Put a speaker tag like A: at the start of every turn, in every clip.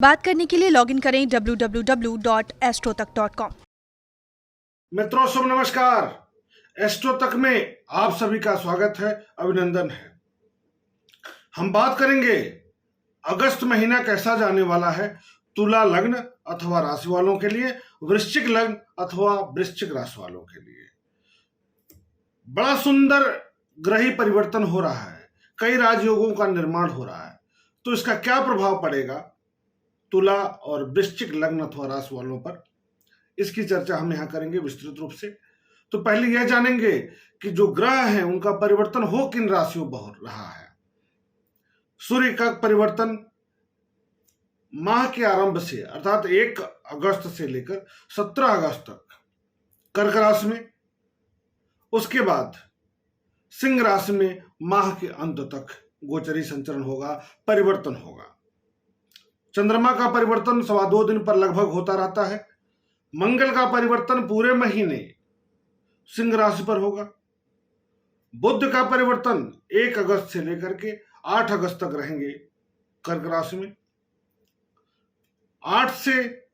A: बात करने के लिए लॉगिन करें www.astrotak.com।
B: मित्रों शुभ नमस्कार। एस्ट्रो तक में आप सभी का स्वागत है, अभिनंदन है। हम बात करेंगे अगस्त महीना कैसा जाने वाला है तुला लग्न अथवा राशि वालों के लिए, वृश्चिक लग्न अथवा वृश्चिक राशि वालों के लिए। बड़ा सुंदर ग्रही परिवर्तन हो रहा है, कई राजयोगों का निर्माण हो रहा है, तो इसका क्या प्रभाव पड़ेगा तुला और वृश्चिक लग्न अथवा राशि वालों पर, इसकी चर्चा हम यहां करेंगे विस्तृत रूप से। तो पहले यह जानेंगे कि जो ग्रह हैं उनका परिवर्तन हो किन राशियों पर हो रहा है। सूर्य का परिवर्तन माह के आरंभ से अर्थात 1 अगस्त से लेकर 17 अगस्त तक कर्क राशि में, उसके बाद सिंह राशि में माह के अंत तक गोचरी संचरण होगा, परिवर्तन होगा। चंद्रमा का परिवर्तन 2.25 दिन पर लगभग होता रहता है। मंगल का परिवर्तन पूरे महीने सिंह राशि पर होगा। बुध का परिवर्तन 1 अगस्त से लेकर के 8 अगस्त तक रहेंगे कर्क राशि में। 8 से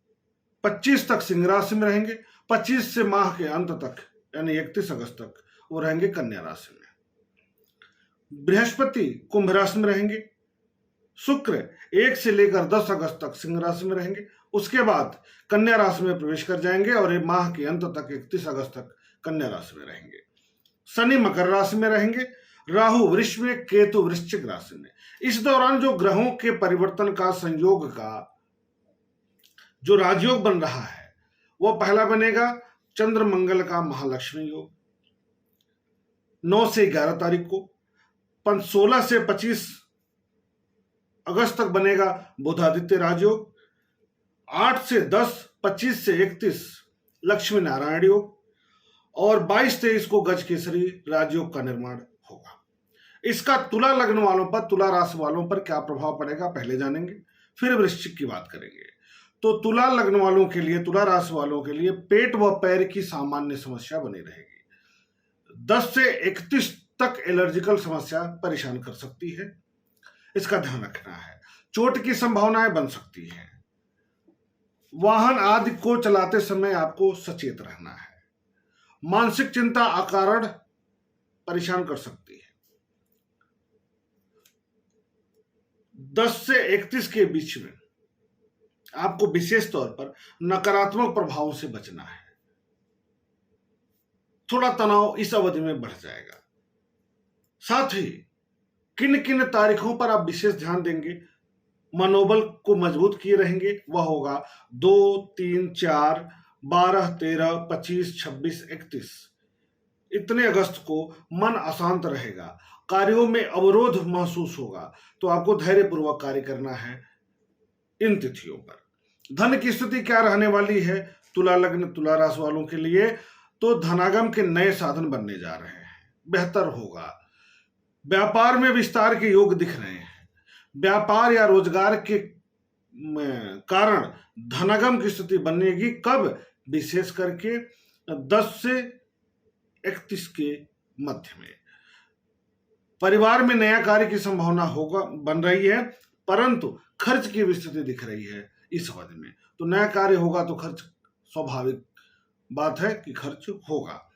B: 25 तक सिंह राशि में रहेंगे। 25 से माह के अंत तक यानी 31 अगस्त तक वो रहेंगे कन्या राशि में। बृहस्पति कुंभ राशि में रहेंगे। शुक्र 1 से लेकर 10 अगस्त तक सिंह राशि में रहेंगे। उसके बाद कन्या राशि में प्रवेश कर जाएंगे और ये माह के अंत तक 31 अगस्त तक कन्या राशि में रहेंगे। शनि मकर राशि में रहेंगे। राहु वृष में, केतु वृश्चिक राशि में। इस दौरान जो ग्रहों के परिवर्तन का संयोग का जो राजयोग बन रहा है वो पहला बनेगा चंद्र मंगल का महालक्ष्मी योग 9 से 11 तारीख को। 16 से 25 अगस्त तक बनेगा बुधादित्य राजयोग। 8 से 10, 25 से 31 लक्ष्मी नारायण योग और 22-23 को गज केसरी राजयोग का निर्माण होगा। इसका तुला लग्न वालों पर, तुला राशि वालों पर क्या प्रभाव पड़ेगा पहले जानेंगे, फिर वृश्चिक की बात करेंगे। तो तुला लग्न वालों के लिए, तुला राशि वालों के लिए पेट व पैर की सामान्य समस्या बनी रहेगी। 10 से 31 तक एलर्जिकल समस्या परेशान कर सकती है, इसका ध्यान रखना है। चोट की संभावनाएं बन सकती हैं। वाहन आदि को चलाते समय आपको सचेत रहना है। मानसिक चिंता अकारण परेशान कर सकती है। 10 से 31 के बीच में आपको विशेष तौर पर नकारात्मक प्रभावों से बचना है। थोड़ा तनाव इस अवधि में बढ़ जाएगा। साथ ही किन किन तारीखों पर आप विशेष ध्यान देंगे, मनोबल को मजबूत किए रहेंगे, वह होगा 2, 3, 4, 12, 13, 25, 26, 31। इतने अगस्त को मन अशांत रहेगा, कार्यों में अवरोध महसूस होगा, तो आपको धैर्यपूर्वक कार्य करना है इन तिथियों पर। धन की स्थिति क्या रहने वाली है तुला लग्न तुला राशि वालों के लिए, तो धनागम के नए साधन बनने जा रहे हैं, बेहतर होगा। व्यापार में विस्तार के योग दिख रहे हैं। व्यापार या रोजगार के कारण धनागम की स्थिति बनेगी। कब? विशेष करके 10 से 31 के मध्य में। परिवार में नया कार्य की संभावना होगा, बन रही है, परंतु खर्च की भी स्थिति दिख रही है इस अवधि में। तो नया कार्य होगा तो खर्च, स्वाभाविक बात है कि खर्च होगा।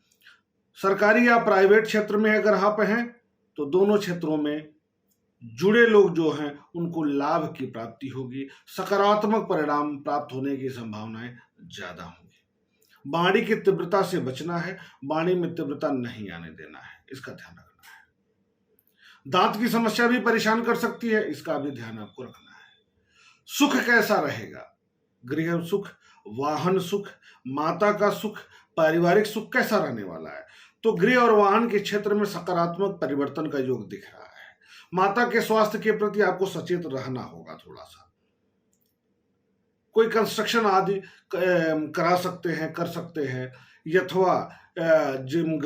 B: सरकारी या प्राइवेट क्षेत्र में अगर आप हैं तो दोनों क्षेत्रों में जुड़े लोग जो हैं उनको लाभ की प्राप्ति होगी। सकारात्मक परिणाम प्राप्त होने की संभावनाएं ज्यादा होंगी। वाणी की तीव्रता से बचना है, वाणी में तीव्रता नहीं आने देना है, इसका ध्यान रखना है। दांत की समस्या भी परेशान कर सकती है, इसका भी ध्यान आपको रखना है। सुख कैसा रहेगा? गृह सुख, वाहन सुख, माता का सुख, पारिवारिक सुख कैसा रहने वाला है? तो गृह और वाहन के क्षेत्र में सकारात्मक परिवर्तन का योग दिख रहा है। माता के स्वास्थ्य के प्रति आपको सचेत रहना होगा थोड़ा सा। कोई कंस्ट्रक्शन आदि करा सकते हैं, कर सकते हैं, अथवा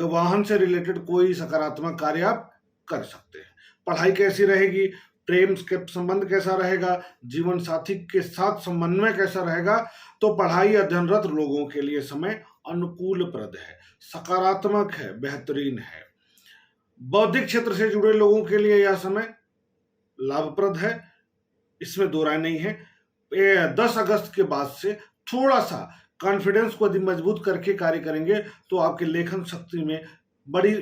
B: वाहन से रिलेटेड कोई सकारात्मक कार्य आप कर सकते हैं। पढ़ाई कैसी रहेगी? प्रेम के संबंध कैसा रहेगा? जीवन साथी के साथ समन्वय कैसा रहेगा? तो पढ़ाई अध्ययनरत लोगों के लिए समय अनुकूलप्रद है, सकारात्मक है, बेहतरीन है। बौद्धिक क्षेत्र से जुड़े लोगों के लिए यह समय लाभप्रद है, इसमें दो राय नहीं है। 10 अगस्त के बाद से थोड़ा सा कॉन्फिडेंस को यदि मजबूत करके कार्य करेंगे तो आपके लेखन शक्ति में बड़ी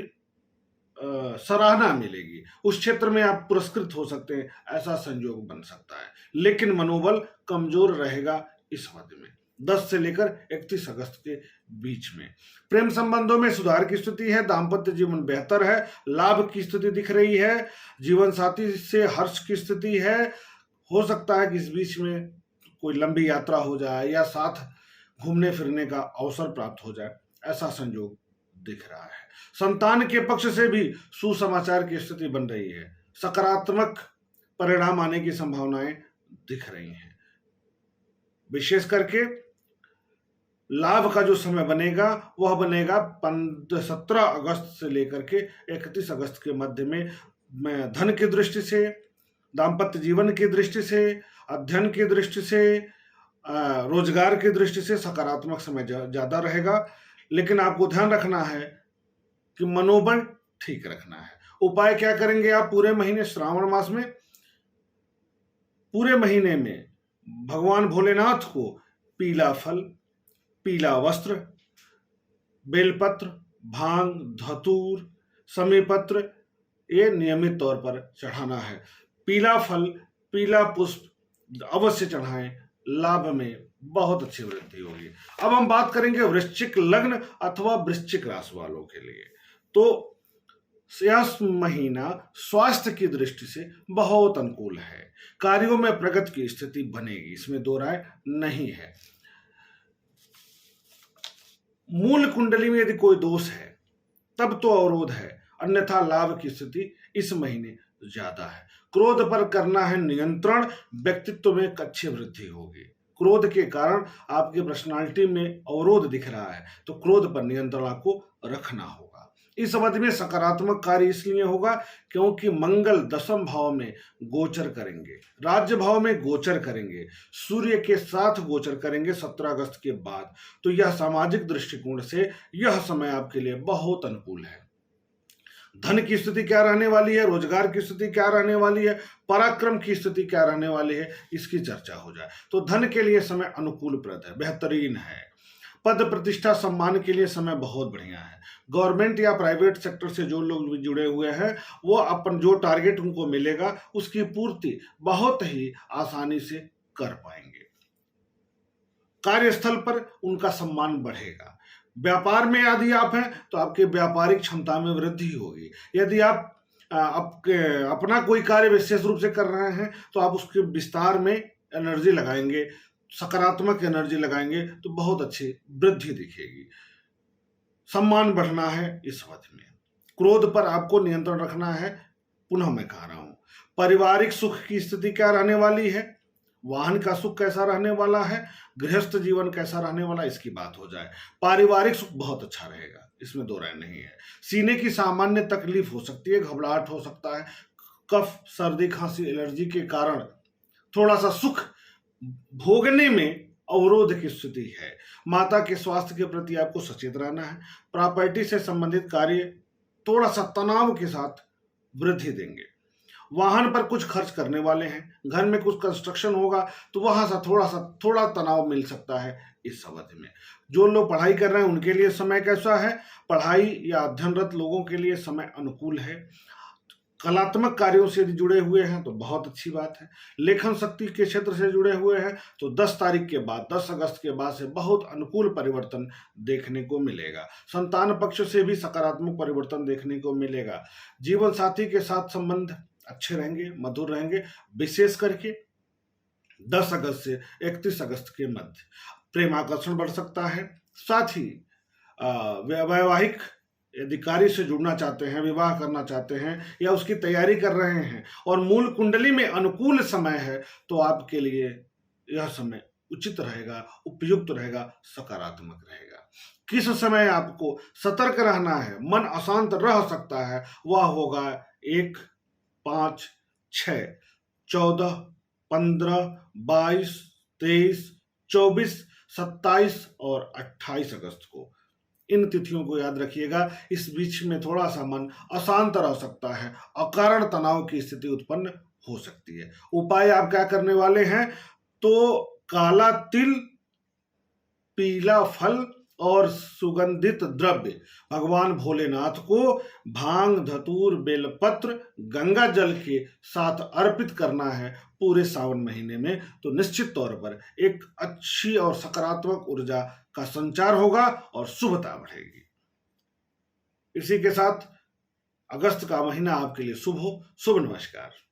B: सराहना मिलेगी, उस क्षेत्र में आप पुरस्कृत हो सकते हैं, ऐसा संयोग बन सकता है। लेकिन मनोबल कमजोर रहेगा इस अवधि में 10 से लेकर 31 अगस्त के बीच में। प्रेम संबंधों में सुधार की स्थिति है, दाम्पत्य जीवन बेहतर है, लाभ की स्थिति दिख रही है, जीवन साथी से हर्ष की स्थिति है। हो सकता है कि इस बीच में कोई लंबी यात्रा हो जाए या साथ घूमने फिरने का अवसर प्राप्त हो जाए, ऐसा संयोग दिख रहा है। संतान के पक्ष से भी सुसमाचार की स्थिति बन रही है, सकारात्मक परिणाम आने की संभावनाएं दिख रही हैं। विशेष करके लाभ का जो समय बनेगा वह बनेगा 17 अगस्त से लेकर के 31 अगस्त के मध्य में धन की दृष्टि से, दाम्पत्य जीवन की दृष्टि से, अध्ययन की दृष्टि से, रोजगार की दृष्टि से सकारात्मक समय ज्यादा रहेगा। लेकिन आपको ध्यान रखना है कि मनोबल ठीक रखना है। उपाय क्या करेंगे आप पूरे महीने श्रावण मास में? पूरे महीने में भगवान भोलेनाथ को पीला फल, पीला वस्त्र, बेलपत्र, भांग, धतूर, समीपत्र ये नियमित तौर पर चढ़ाना है। पीला फल, पीला पुष्प अवश्य चढ़ाएं, लाभ में बहुत अच्छी वृद्धि होगी। अब हम बात करेंगे वृश्चिक लग्न अथवा वृश्चिक राशि वालों के लिए। तो यह महीना स्वास्थ्य की दृष्टि से बहुत अनुकूल है, कार्यों में प्रगति की स्थिति बनेगी, इसमें दो राय नहीं है। मूल कुंडली में यदि कोई दोष है तब तो अवरोध है, अन्यथा लाभ की स्थिति इस महीने ज्यादा है। क्रोध पर करना है नियंत्रण, व्यक्तित्व में अच्छी वृद्धि होगी। क्रोध के कारण आपकी पर्सनालिटी में अवरोध दिख रहा है, तो क्रोध पर नियंत्रण आपको रखना होगा। इस अवधि में सकारात्मक कार्य इसलिए होगा क्योंकि मंगल 10वें भाव में गोचर करेंगे, राज्य भाव में गोचर करेंगे, सूर्य के साथ गोचर करेंगे 17 अगस्त के बाद। तो यह सामाजिक दृष्टिकोण से यह समय आपके लिए बहुत अनुकूल है। धन की स्थिति क्या रहने वाली है, रोजगार की स्थिति क्या रहने वाली है, पराक्रम की स्थिति क्या रहने वाली है, इसकी चर्चा हो जाए तो धन के लिए समय अनुकूलप्रद है, बेहतरीन है। पद प्रतिष्ठा सम्मान के लिए समय बहुत बढ़िया है। गवर्नमेंट या प्राइवेट सेक्टर से जो लोग जुड़े हुए हैं वो अपन जो टारगेट उनको मिलेगा उसकी पूर्ति बहुत ही आसानी से कर पाएंगे। कार्यस्थल पर उनका सम्मान बढ़ेगा। व्यापार में यदि आप हैं तो आपके व्यापारिक क्षमता में वृद्धि होगी। यदि आप अपना कोई कार्य विशेष रूप से कर रहे हैं तो आप उसके विस्तार में एनर्जी लगाएंगे, सकारात्मक एनर्जी लगाएंगे तो बहुत अच्छी वृद्धि दिखेगी। सम्मान बढ़ना है इस अवधि में। क्रोध पर आपको नियंत्रण रखना है। पुनः मैं कह रहा हूं, पारिवारिक सुख की स्थिति क्या रहने वाली है, वाहन का सुख कैसा रहने वाला है, गृहस्थ जीवन कैसा रहने वाला, इसकी बात हो जाए। पारिवारिक सुख बहुत अच्छा रहेगा, इसमें दो राय नहीं है। सीने की सामान्य तकलीफ हो सकती है, घबराहट हो सकता है, कफ, सर्दी, खांसी, एलर्जी के कारण थोड़ा सा सुख भोगने में अवरोध की स्थिति है। माता के स्वास्थ्य के प्रति आपको सचेत रहना है। प्रॉपर्टी से संबंधित कार्य थोड़ा सा तनाव के साथ वृद्धि देंगे। वाहन पर कुछ खर्च करने वाले हैं, घर में कुछ कंस्ट्रक्शन होगा तो वहां से थोड़ा तनाव मिल सकता है इस अवधि में। जो लोग पढ़ाई कर रहे हैं उनके लिए समय कैसा है, पढ़ाई या अध्ययनरत लोगों के लिए समय अनुकूल है। कलात्मक कार्यों से यदि जुड़े हुए हैं तो बहुत अच्छी बात है। लेखन शक्ति के क्षेत्र से जुड़े हुए हैं तो 10 तारीख के बाद, 10 अगस्त के बाद से बहुत अनुकूल परिवर्तन देखने को मिलेगा। संतान पक्ष से भी सकारात्मक परिवर्तन देखने को मिलेगा। जीवन साथी के साथ संबंध अच्छे रहेंगे, मधुर रहेंगे। विशेष करके 10 अगस्त से 31 अगस्त के मध्य प्रेम आकर्षण बढ़ सकता है। साथ ही वैवाहिक यदि कार्य से जुड़ना चाहते हैं, विवाह करना चाहते हैं या उसकी तैयारी कर रहे हैं और मूल कुंडली में अनुकूल समय है तो आपके लिए यह समय उचित रहेगा, उपयुक्त रहेगा, सकारात्मक रहेगा। किस समय आपको सतर्क रहना है, मन अशांत रह सकता है, वह होगा 1, 5, 6, 14, 15, 22, 23, 24, 27 और 28 अगस्त को। इन तिथियों को याद रखिएगा। इस बीच में थोड़ा सा मन अशांत रह सकता है, अकारण तनाव की स्थिति उत्पन्न हो सकती है। उपाय आप क्या करने वाले हैं, तो काला तिल, पीला फल और सुगंधित द्रव्य भगवान भोलेनाथ को भांग, धतूर, बेलपत्र, गंगा जल के साथ अर्पित करना है पूरे सावन महीने में। तो निश्चित तौर पर एक अच्छी और सकारात्मक ऊर्जा का संचार होगा और शुभता बढ़ेगी। इसी के साथ अगस्त का महीना आपके लिए शुभ हो। शुभ नमस्कार।